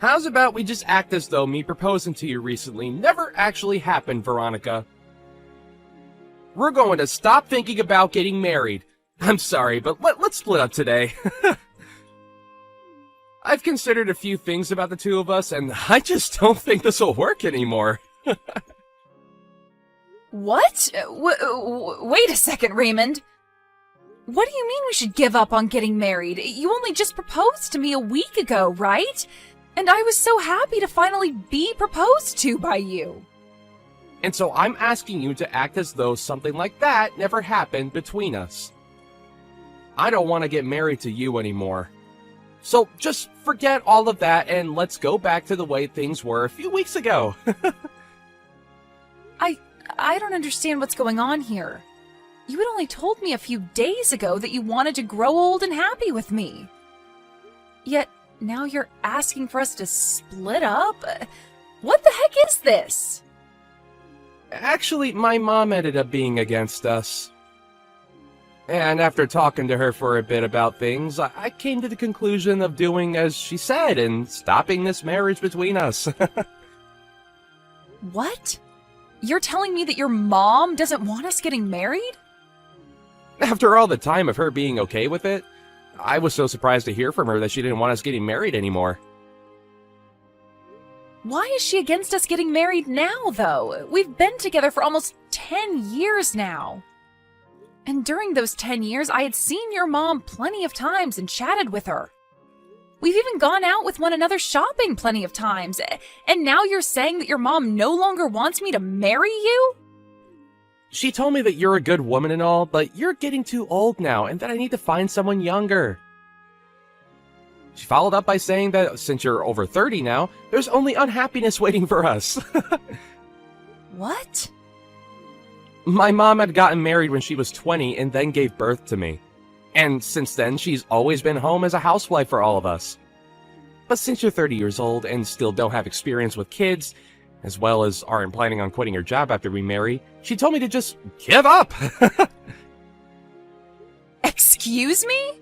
How's about we just act as though me proposing to you recently never actually happened, Veronica? We're going to stop thinking about getting married. I'm sorry, but let's split up today. I've considered a few things about the two of us, and I just don't think this will work anymore. What? Wait a second, Raymond. What do you mean we should give up on getting married? You only just proposed to me a week ago, right? And I was so happy to finally be proposed to by you. And so I'm asking you to act as though something like that never happened between us. I don't want to get married to you anymore. So just forget all of that and let's go back to the way things were a few weeks ago. I don't understand what's going on here. You had only told me a few days ago that you wanted to grow old and happy with me. Yet now you're asking for us to split up? What the heck is this? Actually, my mom ended up being against us. And after talking to her for a bit about things, I came to the conclusion of doing as she said and stopping this marriage between us. What? You're telling me that your mom doesn't want us getting married? After all the time of her being okay with it, I was so surprised to hear from her that she didn't want us getting married anymore. Why is she against us getting married now, though? We've been together for almost 10 years now. And during those 10 years, I had seen your mom plenty of times and chatted with her. We've even gone out with one another shopping plenty of times. And now you're saying that your mom no longer wants me to marry you? She told me that you're a good woman and all, but you're getting too old now and that I need to find someone younger. She followed up by saying that since you're over 30 now, there's only unhappiness waiting for us. What? My mom had gotten married when she was 20 and then gave birth to me. And since then, she's always been home as a housewife for all of us. But since you're 30 years old and still don't have experience with kids, as well as aren't planning on quitting your job after we marry, she told me to just give up. Excuse me?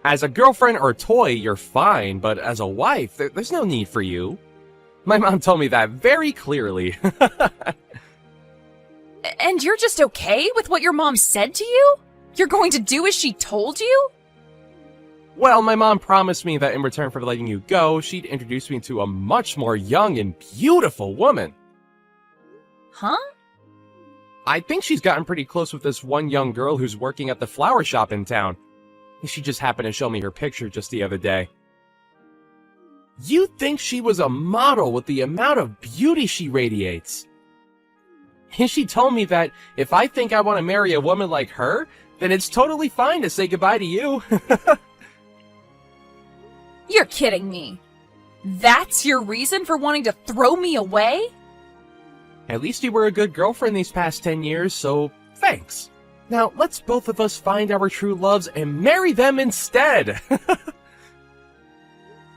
As a girlfriend or toy, you're fine, but as a wife, there's no need for you. My mom told me that very clearly. And you're just okay with what your mom said to you? You're going to do as she told you? Well, my mom promised me that in return for letting you go, she'd introduce me to a much more young and beautiful woman. Huh? I think she's gotten pretty close with this one young girl who's working at the flower shop in town. She just happened to show me her picture just the other day. You'd think she was a model with the amount of beauty she radiates. And she told me that if I think I want to marry a woman like her, then it's totally fine to say goodbye to you. You're kidding me. That's your reason for wanting to throw me away? At least you were a good girlfriend these past 10 years, so thanks. Now, let's both of us find our true loves and marry them instead.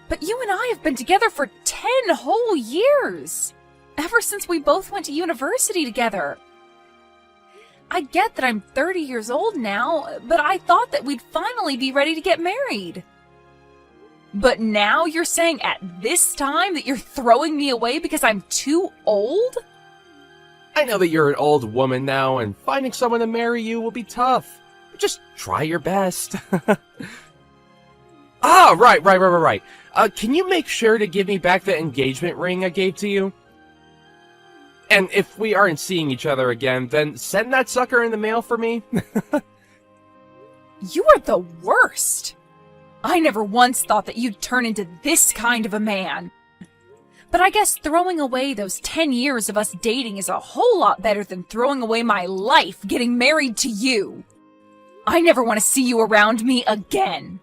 But you and I have been together for 10 whole years. Ever since we both went to university together. I get that I'm 30 years old now, but I thought that we'd finally be ready to get married. But now you're saying at this time that you're throwing me away because I'm too old? I know that you're an old woman now, and finding someone to marry you will be tough. Just try your best. Right. Can you make sure to give me back the engagement ring I gave to you? And if we aren't seeing each other again, then send that sucker in the mail for me. You are the worst. I never once thought that you'd turn into this kind of a man. But I guess throwing away those 10 years of us dating is a whole lot better than throwing away my life getting married to you. I never want to see you around me again.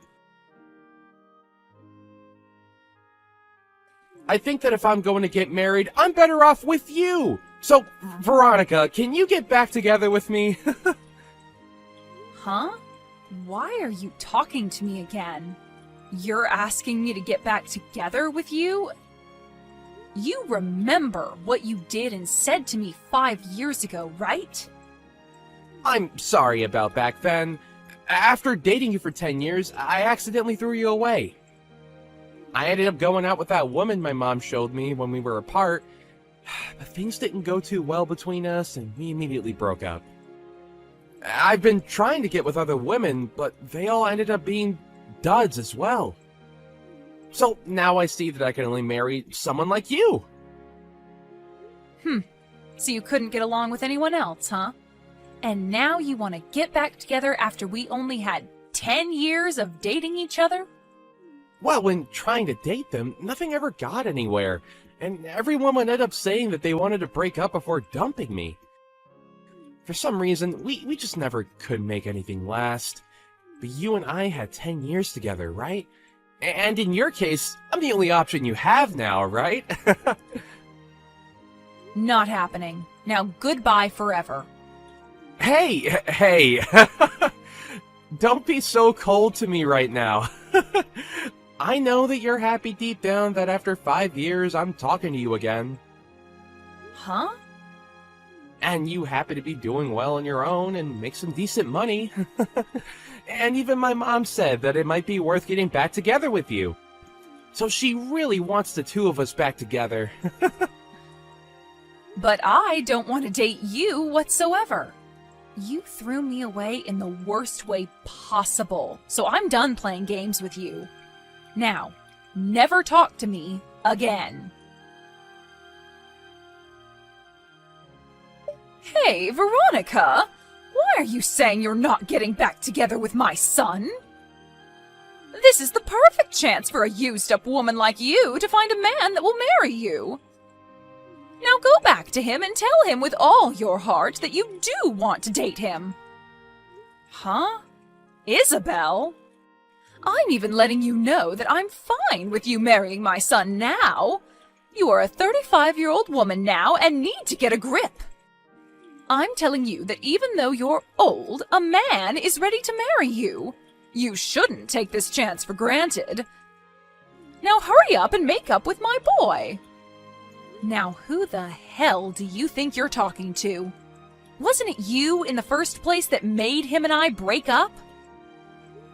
I think that if I'm going to get married, I'm better off with you. So, Veronica, can you get back together with me? Huh? Why are you talking to me again? You're asking me to get back together with you? You remember what you did and said to me 5 years ago, right? I'm sorry about back then. After dating you for 10 years, I accidentally threw you away. I ended up going out with that woman my mom showed me when we were apart, but things didn't go too well between us and we immediately broke up. I've been trying to get with other women, but they all ended up being duds as well. So now I see that I can only marry someone like you. So you couldn't get along with anyone else, huh? And now you want to get back together after we only had 10 years of dating each other? Well, when trying to date them, nothing ever got anywhere, and everyone would end up saying that they wanted to break up before dumping me. For some reason, we just never could make anything last. But you and I had 10 years together, right? And in your case, I'm the only option you have now, right? Not happening. Now goodbye forever. Hey! Don't be so cold to me right now. I know that you're happy deep down that after 5 years I'm talking to you again. Huh? And you happen to be doing well on your own and make some decent money. And even my mom said that it might be worth getting back together with you. So she really wants the two of us back together. But I don't want to date you whatsoever. You threw me away in the worst way possible, so I'm done playing games with you. Now, never talk to me again. Hey, Veronica! Why are you saying you're not getting back together with my son? This is the perfect chance for a used-up woman like you to find a man that will marry you. Now go back to him and tell him with all your heart that you do want to date him. Huh? Isabel? I'm even letting you know that I'm fine with you marrying my son now. You are a 35-year-old woman now and need to get a grip. I'm telling you that even though you're old, a man is ready to marry you. You shouldn't take this chance for granted. Now hurry up and make up with my boy. Now who the hell do you think you're talking to? Wasn't it you in the first place that made him and I break up?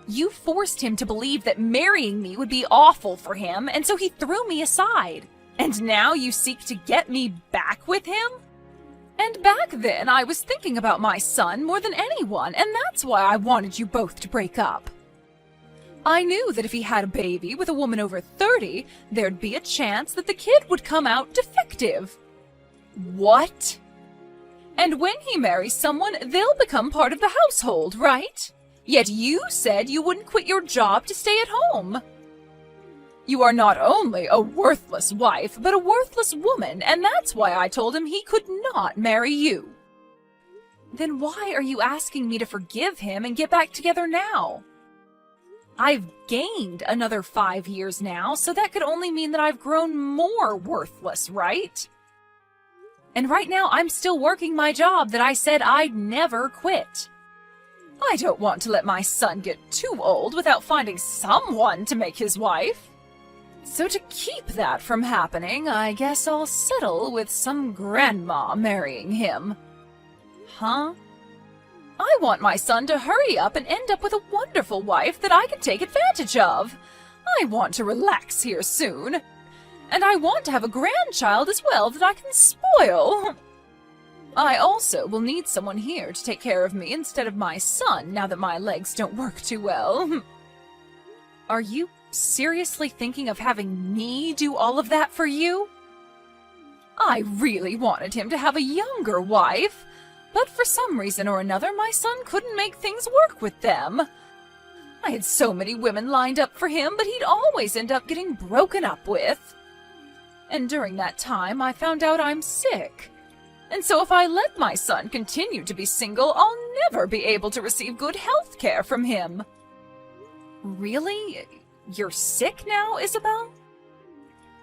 You forced him to believe that marrying me would be awful for him, and so he threw me aside. And now you seek to get me back with him? And back then, I was thinking about my son more than anyone, and that's why I wanted you both to break up. I knew that if he had a baby with a woman over 30, there'd be a chance that the kid would come out defective. What? And when he marries someone, they'll become part of the household, right? Yet you said you wouldn't quit your job to stay at home. You are not only a worthless wife, but a worthless woman, and that's why I told him he could not marry you. Then why are you asking me to forgive him and get back together now? I've gained another 5 years now, so that could only mean that I've grown more worthless, right? And right now I'm still working my job that I said I'd never quit. I don't want to let my son get too old without finding someone to make his wife. So to keep that from happening, I guess I'll settle with some grandma marrying him. Huh? I want my son to hurry up and end up with a wonderful wife that I can take advantage of. I want to relax here soon. And I want to have a grandchild as well that I can spoil. I also will need someone here to take care of me instead of my son now that my legs don't work too well. Are you seriously thinking of having me do all of that for you? I really wanted him to have a younger wife, but for some reason or another my son couldn't make things work with them. I had so many women lined up for him, but he'd always end up getting broken up with. And during that time I found out I'm sick. And so if I let my son continue to be single, I'll never be able to receive good health care from him. Really? You're sick now, Isabel?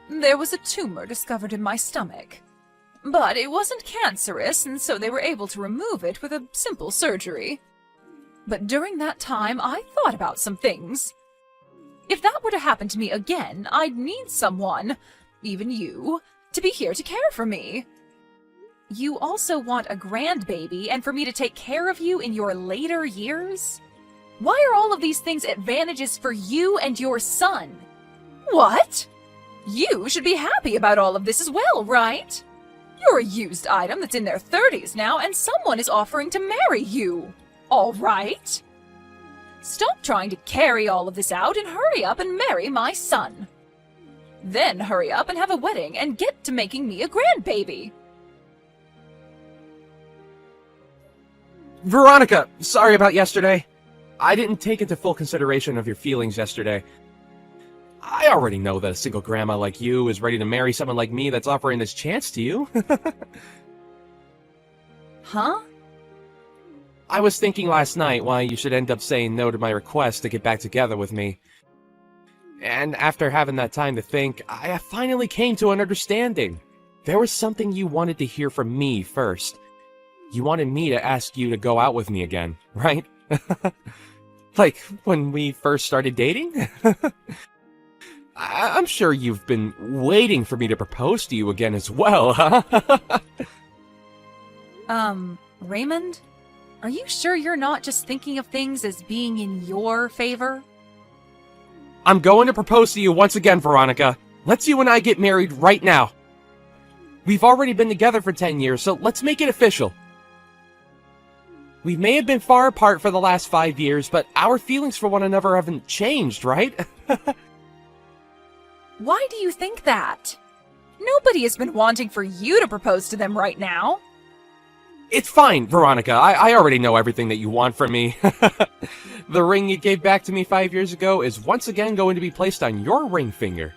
There was a tumor discovered in my stomach. But it wasn't cancerous, and so they were able to remove it with a simple surgery. But during that time, I thought about some things. If that were to happen to me again, I'd need someone, even you, to be here to care for me. You also want a grandbaby and for me to take care of you in your later years? Why are all of these things advantages for you and your son? What? You should be happy about all of this as well, right? You're a used item that's in their 30s now, and someone is offering to marry you. All right? Stop trying to carry all of this out and hurry up and marry my son. Then hurry up and have a wedding and get to making me a grandbaby. Veronica, sorry about yesterday. I didn't take into full consideration of your feelings yesterday. I already know that a single grandma like you is ready to marry someone like me that's offering this chance to you. Huh? I was thinking last night why you should end up saying no to my request to get back together with me. And after having that time to think, I finally came to an understanding. There was something you wanted to hear from me first. You wanted me to ask you to go out with me again, right? Like when we first started dating? I'm sure you've been waiting for me to propose to you again as well, huh? Raymond? Are you sure you're not just thinking of things as being in your favor? I'm going to propose to you once again, Veronica. Let's you and I get married right now. We've already been together for 10 years, so let's make it official. We may have been far apart for the last 5 years, but our feelings for one another haven't changed, right? Why do you think that? Nobody has been wanting for you to propose to them right now. It's fine, Veronica. I already know everything that you want from me. The ring you gave back to me 5 years ago is once again going to be placed on your ring finger.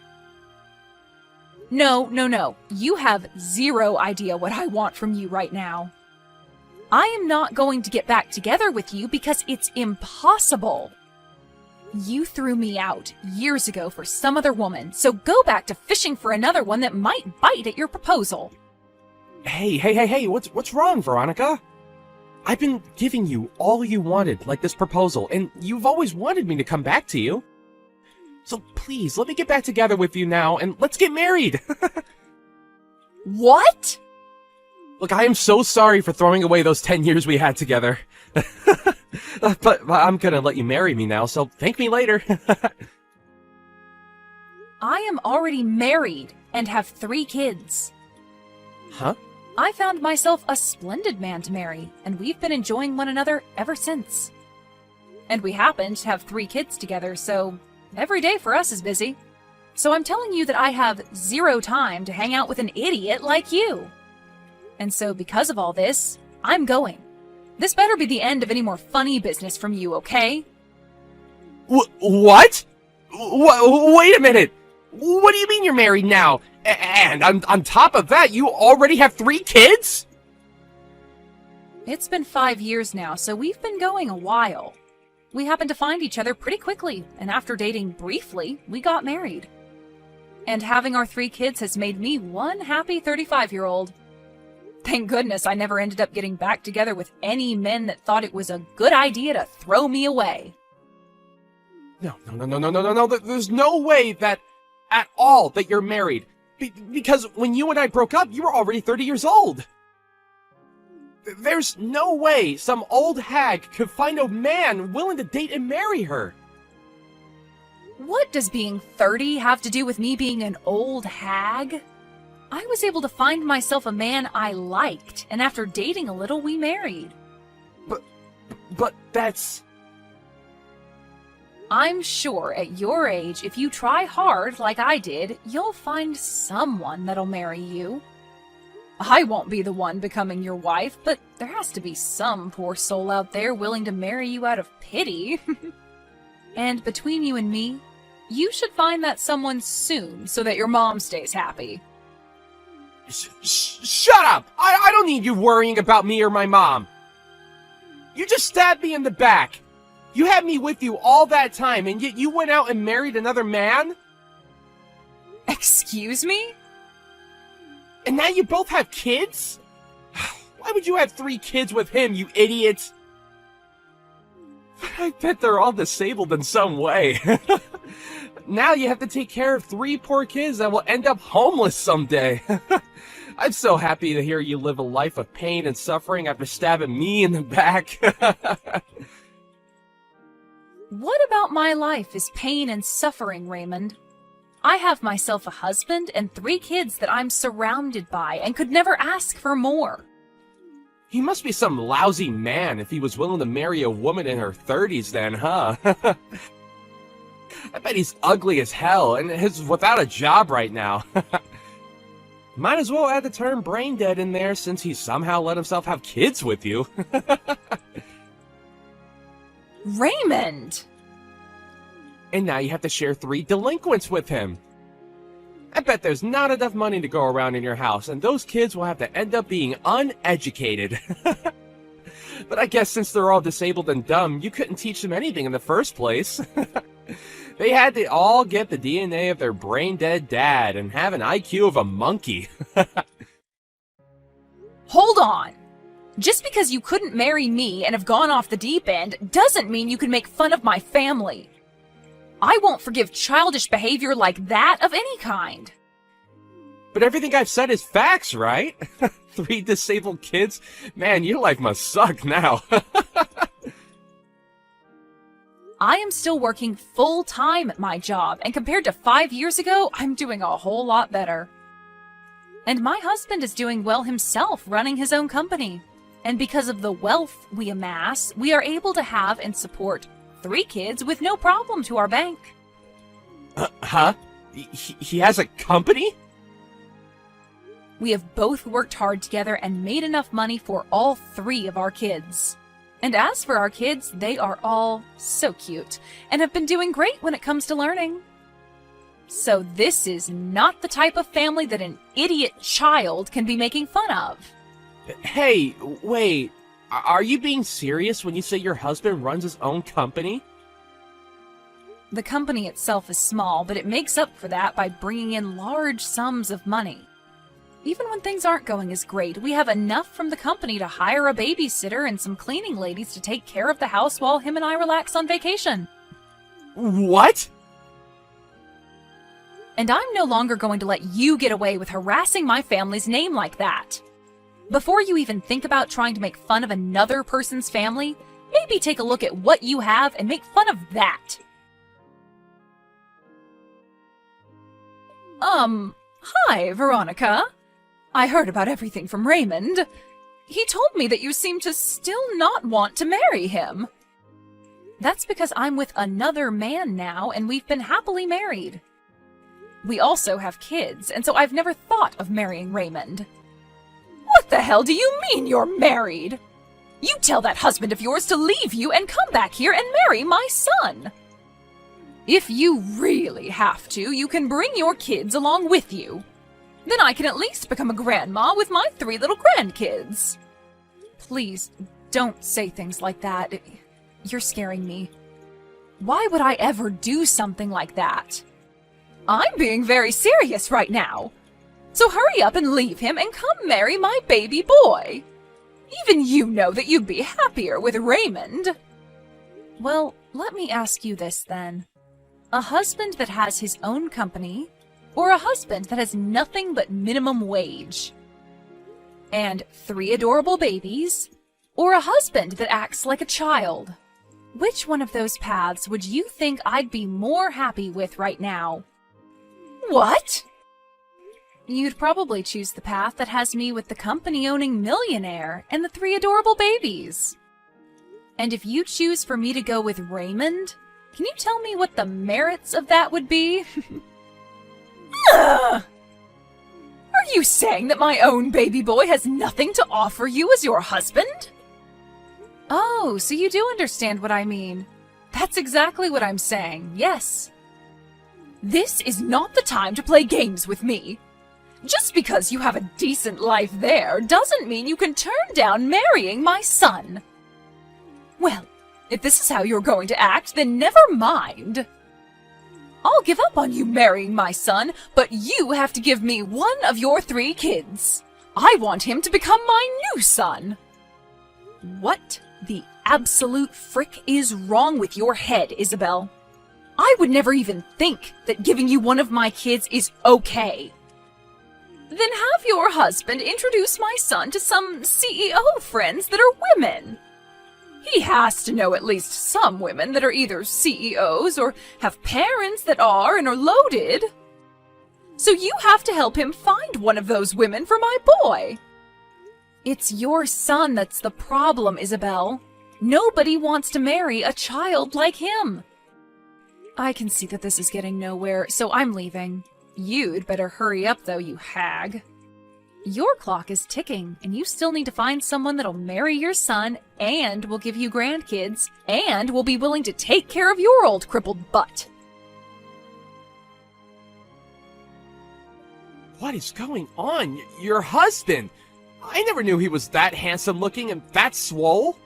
No. You have zero idea what I want from you right now. I am not going to get back together with you because it's impossible. You threw me out years ago for some other woman, so go back to fishing for another one that might bite at your proposal. Hey, what's wrong, Veronica? I've been giving you all you wanted, like this proposal, and you've always wanted me to come back to you. So please, let me get back together with you now, and let's get married! What? Look, I am so sorry for throwing away those 10 years we had together. But I'm gonna let you marry me now, so thank me later. I am already married and have 3 kids. Huh? I found myself a splendid man to marry, and we've been enjoying one another ever since. And we happen to have 3 kids together, so every day for us is busy. So I'm telling you that I have 0 time to hang out with an idiot like you. And so because of all this, I'm going. This better be the end of any more funny business from you, okay? What? Wait a minute! What do you mean you're married now? And on top of that, you already have 3 kids? It's been 5 years now, so we've been going a while. We happened to find each other pretty quickly, and after dating briefly, we got married. And having our 3 kids has made me one happy 35-year-old. Thank goodness I never ended up getting back together with any men that thought it was a good idea to throw me away. No. There's no way that at all that you're married. Because when you and I broke up, you were already 30 years old. There's no way some old hag could find a man willing to date and marry her. What does being 30 have to do with me being an old hag? I was able to find myself a man I liked, and after dating a little, we married. But that's... I'm sure at your age, if you try hard like I did, you'll find someone that'll marry you. I won't be the one becoming your wife, but there has to be some poor soul out there willing to marry you out of pity. And between you and me, you should find that someone soon so that your mom stays happy. Shut up! I don't need you worrying about me or my mom. You just stabbed me in the back. You had me with you all that time, and yet you went out and married another man? Excuse me? And now you both have kids? Why would you have 3 kids with him, you idiot? I bet they're all disabled in some way. Now you have to take care of 3 poor kids that will end up homeless someday. I'm so happy to hear you live a life of pain and suffering after stabbing me in the back. What about my life is pain and suffering, Raymond? I have myself a husband and 3 kids that I'm surrounded by and could never ask for more. He must be some lousy man if he was willing to marry a woman in her 30s then, huh? I bet he's ugly as hell and is without a job right now. Might as well add the term brain dead in there since he somehow let himself have kids with you. Raymond! And now you have to share 3 delinquents with him. I bet there's not enough money to go around in your house, and those kids will have to end up being uneducated. But I guess since they're all disabled and dumb, you couldn't teach them anything in the first place. They had to all get the DNA of their brain-dead dad and have an IQ of a monkey. Hold on! Just because you couldn't marry me and have gone off the deep end doesn't mean you can make fun of my family. I won't forgive childish behavior like that of any kind. But everything I've said is facts, right? 3 disabled kids? Man, your life must suck now. I am still working full-time at my job, and compared to 5 years ago, I'm doing a whole lot better. And my husband is doing well himself, running his own company. And because of the wealth we amass, we are able to have and support 3 kids with no problem to our bank. Huh? He has a company? We have both worked hard together and made enough money for all 3 of our kids. And as for our kids, they are all so cute and have been doing great when it comes to learning. So this is not the type of family that an idiot child can be making fun of. Hey, wait. Are you being serious when you say your husband runs his own company? The company itself is small, but it makes up for that by bringing in large sums of money. Even when things aren't going as great, we have enough from the company to hire a babysitter and some cleaning ladies to take care of the house while him and I relax on vacation. What? And I'm no longer going to let you get away with harassing my family's name like that. Before you even think about trying to make fun of another person's family, maybe take a look at what you have and make fun of that. Hi, Veronica. I heard about everything from Raymond. He told me that you seem to still not want to marry him. That's because I'm with another man now, and we've been happily married. We also have kids, and so I've never thought of marrying Raymond. What the hell do you mean you're married? You tell that husband of yours to leave you and come back here and marry my son. If you really have to, you can bring your kids along with you. Then I can at least become a grandma with my 3 little grandkids. Please, don't say things like that. You're scaring me. Why would I ever do something like that? I'm being very serious right now. So hurry up and leave him and come marry my baby boy. Even you know that you'd be happier with Raymond. Well, let me ask you this then. A husband that has his own company, or a husband that has nothing but minimum wage? And 3 adorable babies, or a husband that acts like a child? Which one of those paths would you think I'd be more happy with right now? What? You'd probably choose the path that has me with the company-owning millionaire and the 3 adorable babies. And if you choose for me to go with Raymond, can you tell me what the merits of that would be? Ugh! Are you saying that my own baby boy has nothing to offer you as your husband? Oh, so you do understand what I mean. That's exactly what I'm saying, yes. This is not the time to play games with me. Just because you have a decent life there doesn't mean you can turn down marrying my son. Well, if this is how you're going to act, then never mind. I'll give up on you marrying my son, but you have to give me one of your 3 kids. I want him to become my new son. What the absolute frick is wrong with your head, Isabel? I would never even think that giving you one of my kids is okay. Then have your husband introduce my son to some CEO friends that are women. He has to know at least some women that are either CEOs or have parents that are and are loaded. So you have to help him find one of those women for my boy. It's your son that's the problem, Isabel. Nobody wants to marry a child like him. I can see that this is getting nowhere, so I'm leaving. You'd better hurry up, though, you hag. Your clock is ticking, and you still need to find someone that'll marry your son, and will give you grandkids, and will be willing to take care of your old crippled butt. What is going on? Your husband? I never knew he was that handsome looking and that swole.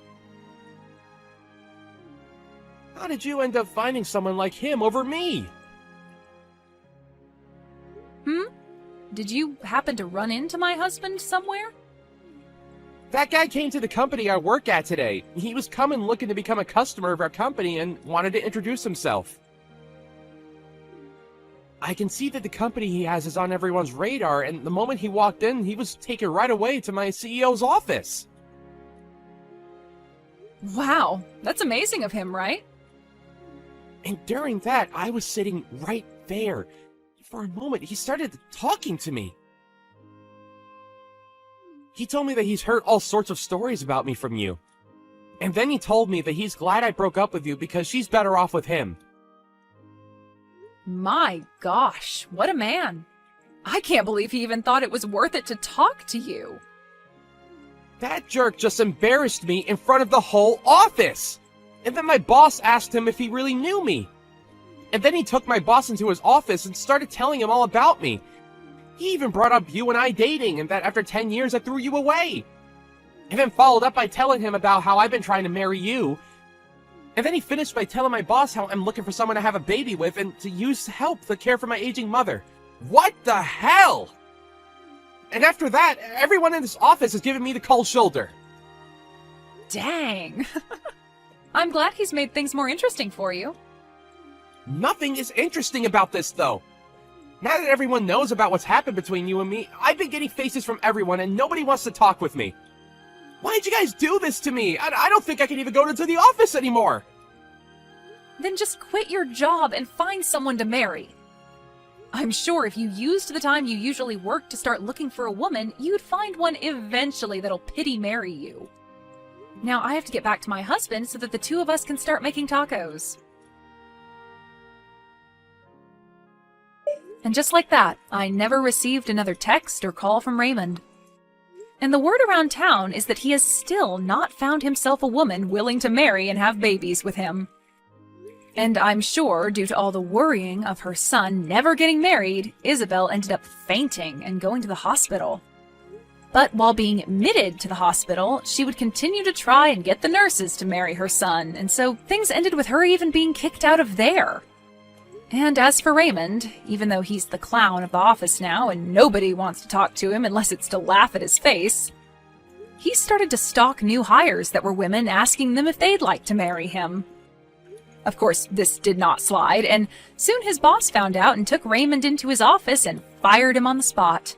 How did you end up finding someone like him over me? Did you happen to run into my husband somewhere? That guy came to the company I work at today. He was coming looking to become a customer of our company and wanted to introduce himself. I can see that the company he has is on everyone's radar, and the moment he walked in, he was taken right away to my CEO's office. Wow, that's amazing of him, right? And during that, I was sitting right there. For a moment, he started talking to me. He told me that he's heard all sorts of stories about me from you. And then he told me that he's glad I broke up with you because she's better off with him. My gosh, what a man. I can't believe he even thought it was worth it to talk to you. That jerk just embarrassed me in front of the whole office. And then my boss asked him if he really knew me. And then he took my boss into his office and started telling him all about me. He even brought up you and I dating, and that after 10 years I threw you away. And then followed up by telling him about how I've been trying to marry you. And then he finished by telling my boss how I'm looking for someone to have a baby with and to use to help to care for my aging mother. What the hell? And after that, everyone in this office is giving me the cold shoulder. Dang. I'm glad he's made things more interesting for you. Nothing is interesting about this, though. Now that everyone knows about what's happened between you and me, I've been getting faces from everyone and nobody wants to talk with me. Why did you guys do this to me? I don't think I can even go into the office anymore. Then just quit your job and find someone to marry. I'm sure if you used the time you usually work to start looking for a woman, you'd find one eventually that'll pity marry you. Now I have to get back to my husband so that the two of us can start making tacos. And just like that, I never received another text or call from Raymond. And the word around town is that he has still not found himself a woman willing to marry and have babies with him. And I'm sure, due to all the worrying of her son never getting married, Isabel ended up fainting and going to the hospital. But while being admitted to the hospital, she would continue to try and get the nurses to marry her son, and so things ended with her even being kicked out of there. And as for Raymond, even though he's the clown of the office now and nobody wants to talk to him unless it's to laugh at his face, he started to stalk new hires that were women, asking them if they'd like to marry him. Of course, this did not slide, and soon his boss found out and took Raymond into his office and fired him on the spot.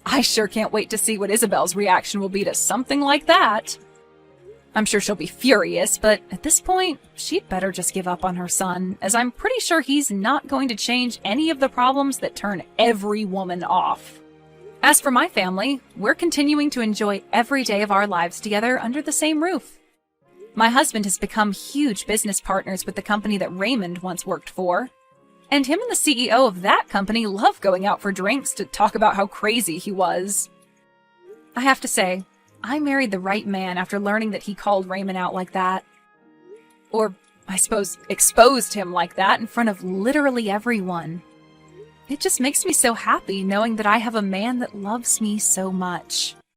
I sure can't wait to see what Isabel's reaction will be to something like that. I'm sure she'll be furious, but at this point, she'd better just give up on her son, as I'm pretty sure he's not going to change any of the problems that turn every woman off. As for my family, we're continuing to enjoy every day of our lives together under the same roof. My husband has become huge business partners with the company that Raymond once worked for, and him and the CEO of that company love going out for drinks to talk about how crazy he was. I have to say, I married the right man after learning that he called Raymond out like that. Or, I suppose, exposed him like that in front of literally everyone. It just makes me so happy knowing that I have a man that loves me so much.